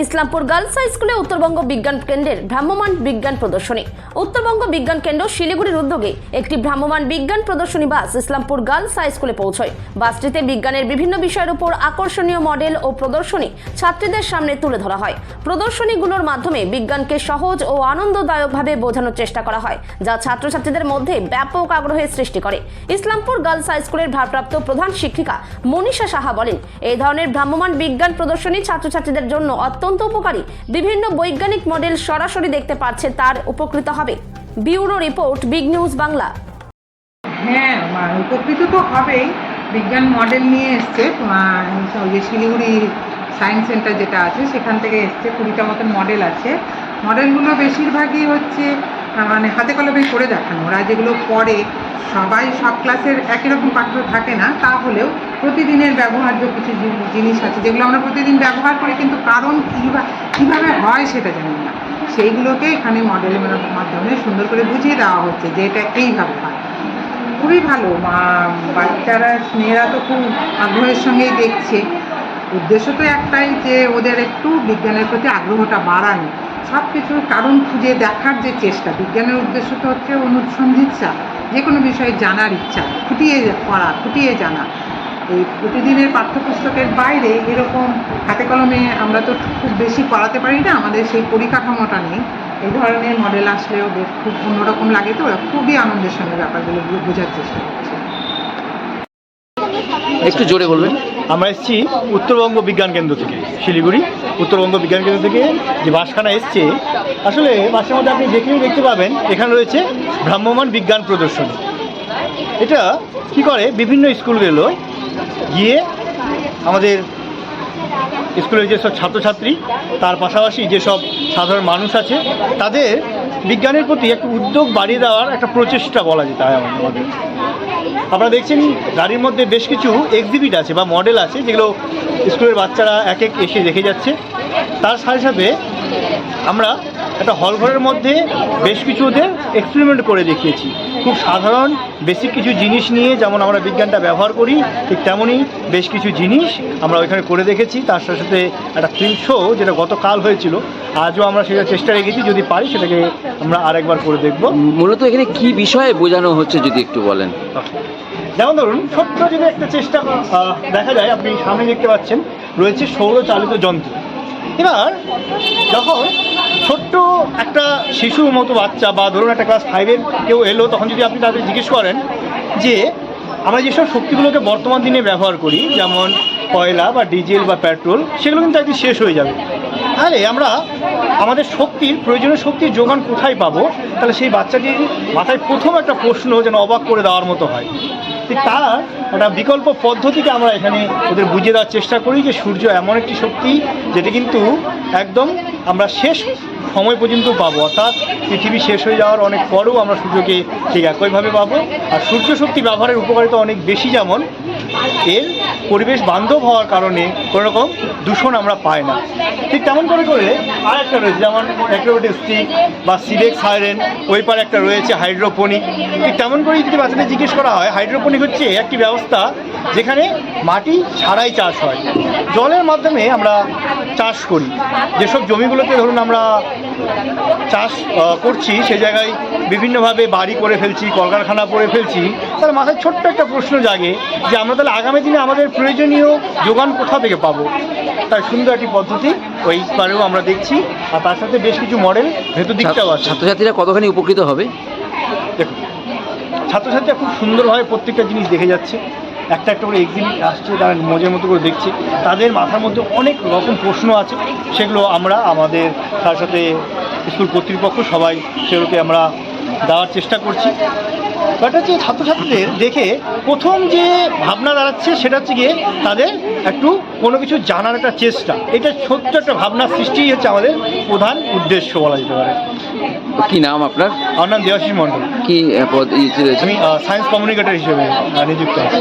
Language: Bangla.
ইসলামপুর গার্লস হাই স্কুলে উত্তরবঙ্গ বিজ্ঞান কেন্দ্রের ভ্রাম্যমাণ বিজ্ঞান প্রদর্শনী। উত্তরবঙ্গ বিজ্ঞান কেন্দ্র শিলিগুড়ির উদ্যোগে একটি ভ্রাম্যমাণ বিজ্ঞান প্রদর্শনী বাস ইসলামপুর গার্লস হাই স্কুলে পৌঁছয়। বাসটিতে বিজ্ঞানের বিভিন্ন বিষয়ের উপর আকর্ষণীয় মডেল ও প্রদর্শনী ছাত্রীদের সামনে তুলে ধরা হয়। প্রদর্শনীগুলোর মাধ্যমে বিজ্ঞানকে সহজ ও আনন্দদায়কভাবে বোঝানোর চেষ্টা করা হয়, যা ছাত্রছাত্রীদের মধ্যে ব্যাপক আগ্রহের সৃষ্টি করে। ইসলামপুর গার্লস হাই স্কুলের ভারপ্রাপ্ত প্রধান শিক্ষিকা মনীষা সাহা বলেন, এই ধরনের ভ্রাম্যমাণ বিজ্ঞান প্রদর্শনী ছাত্রছাত্রীদের জন্য অত্যন্ত উপকারী। বিভিন্ন বৈজ্ঞানিক মডেল সরাসরি দেখতে পাচ্ছে, তার উপকৃত হবে। Bureau report, big news Bangla. হ্যাঁ, উপকৃত তো হবেই। বিজ্ঞান মডেল নিয়ে এসছে যে শিলিগুড়ি সায়েন্স সেন্টার যেটা আছে সেখান থেকে এসছে। 20টা মতন মডেল আছে। মডেলগুলো বেশিরভাগই হচ্ছে মানে হাতে কলমে করে দেখানো। ওরা যেগুলো পড়ে সবাই সব ক্লাসের একই রকম পাঠ্য থাকে না, তাহলেও প্রতিদিনের ব্যবহার্য কিছু জিনিস আছে যেগুলো আমরা প্রতিদিন ব্যবহার করি, কিন্তু কারণ কীভাবে হয় সেটা জানি না। সেইগুলোকে এখানে মডেলের মাধ্যমে সুন্দর করে বুঝিয়ে দেওয়া হচ্ছে যে এটা এইভাবে হয়। খুবই ভালো। বাচ্চারা মেয়েরা তো খুব আগ্রহের সঙ্গেই দেখছে। উদ্দেশ্য তো একটাই, যে ওদের একটু বিজ্ঞানের প্রতি আগ্রহটা বাড়ানো, সব কিছুর কারণ খুঁজে দেখার যে চেষ্টা। বিজ্ঞানের উদ্দেশ্য তো হচ্ছে অনুসন্ধিৎসা, যে কোনো বিষয়ে জানার ইচ্ছা, খুঁটিয়ে পড়া, খুঁটিয়ে জানা। এই প্রতিদিনের পাঠ্যপুস্তকের বাইরে এরকম হাতে কলমে আমরা তো খুব বেশি পড়াতে পারি না, আমাদের সেই পরিকাঠামোটা নেই। এই ধরনের মডেল আসলেও বেশ খুব অন্যরকম লাগে, তো ওরা খুবই আনন্দের সঙ্গে ব্যাপারগুলো বোঝার চেষ্টা করছে। একটু জোরে বলবেন। আমরা এসেছি উত্তরবঙ্গ বিজ্ঞান কেন্দ্র থেকে, শিলিগুড়ি উত্তরবঙ্গ বিজ্ঞান কেন্দ্র থেকে যে বাসখানা এসছে, আসলে বাসের মধ্যে আপনি দেখলেই দেখতে পাবেন এখানে রয়েছে ভ্রাম্যমাণ বিজ্ঞান প্রদর্শনী। এটা কি করে, বিভিন্ন স্কুলগুলো গিয়ে আমাদের স্কুলের যেসব ছাত্রছাত্রী, তার পাশাপাশি যেসব সাধারণ মানুষ আছে, তাদের বিজ্ঞানের প্রতি একটু উদ্যোগ বাড়িয়ে দেওয়ার একটা প্রচেষ্টা বলা যেতে হয় আমাদের। আপনারা দেখছেন গাড়ির মধ্যে বেশ কিছু এক্সিবিট আছে বা মডেল আছে, যেগুলো স্কুলের বাচ্চারা এক এক এসে দেখে যাচ্ছে। তার সাথে সাথে আমরা একটা হল ঘরের মধ্যে বেশ কিছু ওদের এক্সপেরিমেন্ট করে দেখিয়েছি। খুব সাধারণ বেসিক কিছু জিনিস নিয়ে যেমন আমরা বিজ্ঞানটা ব্যবহার করি, ঠিক তেমনই বেশ কিছু জিনিস আমরা ওইখানে করে দেখেছি। তার সাথে সাথে একটা ফিল্ম শো যেটা গতকাল হয়েছিল, আজও আমরা সেটা চেষ্টা রেখেছি, যদি পারি সেটাকে আমরা আরেকবার করে দেখব। মূলত এখানে কি বিষয়ে বোঝানো হচ্ছে যদি একটু বলেন। যেমন ধরুন, ছোট্ট যদি একটা চেষ্টা দেখা যায়, আপনি সামনে দেখতে পাচ্ছেন রয়েছে সৌরচালিত যন্ত্র। এবার যখন ছোট্ট একটা শিশুর মতো বাচ্চা বা ধরুন একটা ক্লাস 5-এর কেউ এলো, তখন যদি আপনি তাদের জিজ্ঞেস করেন যে আমরা যেসব শক্তিগুলোকে বর্তমান দিনে ব্যবহার করি, যেমন কয়লা বা ডিজেল বা পেট্রোল, সেগুলো কিন্তু একদিন শেষ হয়ে যাবে। তাহলে আমরা আমাদের শক্তির প্রয়োজনীয় শক্তির যোগান কোথায় পাবো? তাহলে সেই বাচ্চাটির মাথায় প্রথম একটা প্রশ্ন যেন অবাক করে দেওয়ার মতো হয়। ঠিক তার একটা বিকল্প পদ্ধতিকে আমরা এখানে ওদের বুঝিয়ে দেওয়ার চেষ্টা করি যে সূর্য এমন একটি শক্তি যেটা কিন্তু একদম আমরা শেষ সময় পর্যন্ত পাবো, অর্থাৎ পৃথিবী শেষ হয়ে যাওয়ার অনেক পরেও আমরা সূর্যকে ঠিক একইভাবে পাবো। আর সূর্য শক্তি ব্যবহারের উপকারিতা অনেক বেশি, যেমন এর পরিবেশ বান্ধব হওয়ার কারণে কোনো রকম দূষণ আমরা পাই না। ঠিক তেমন করে আর একটা রয়েছে, যেমন অ্যাক্রোবেটিক স্টিক বা সিলেক সাইরেন, ওই পারে একটা রয়েছে হাইড্রোপনিক। ঠিক তেমন করেই যদি বাচ্চাদের জিজ্ঞেস করা হয়, হাইড্রোপনিক হচ্ছে একটি ব্যবস্থা যেখানে মাটি ছাড়াই চাষ হয়, জলের মাধ্যমে আমরা চাষ করি। যেসব জমিগুলোতে ধরুন আমরা চাষ করছি, সে জায়গায় বিভিন্নভাবে বাড়ি করে ফেলছি, কলকারখানা করে ফেলছি, তাহলে মাথায় ছোট্ট একটা প্রশ্ন জাগে যে আমরা তাহলে আগামী দিনে আমাদের প্রয়োজনীয় যোগান কোথা থেকে পাবো। তাই সুন্দর একটি পদ্ধতি ওই পারেও আমরা দেখছি। আর তার সাথে বেশ কিছু মডেল ভেতর দিকটাও আছে। ছাত্রছাত্রীরা কতখানি উপকৃত হবে? দেখুন, ছাত্রছাত্রীরা খুব সুন্দরভাবে প্রত্যেকটা জিনিস দেখে যাচ্ছে, একটা একটা করে এক্সিবিট আসছে, তারা মজার মতো করে দেখছে। তাদের মাথার মধ্যে অনেক রকম প্রশ্ন আছে, সেগুলো আমরা আমাদের তার সাথে স্কুল কর্তৃপক্ষ সবাই সেগুলোকে আমরা দেওয়ার চেষ্টা করছি। বাট হচ্ছে ছাত্রছাত্রীদের দেখে প্রথম যে ভাবনা দাঁড়াচ্ছে সেটা হচ্ছে গিয়ে তাদের একটু কোনো কিছু জানার একটা চেষ্টা। এটা ছোট্ট একটা ভাবনা সৃষ্টি হচ্ছে আমাদের প্রধান উদ্দেশ্য বলা যেতে পারে। কি নাম আপনার? আমার নাম দেবাশিস মণ্ডল। কি আমি সায়েন্স কমিউনিকেটর হিসেবে নিযুক্ত আছি।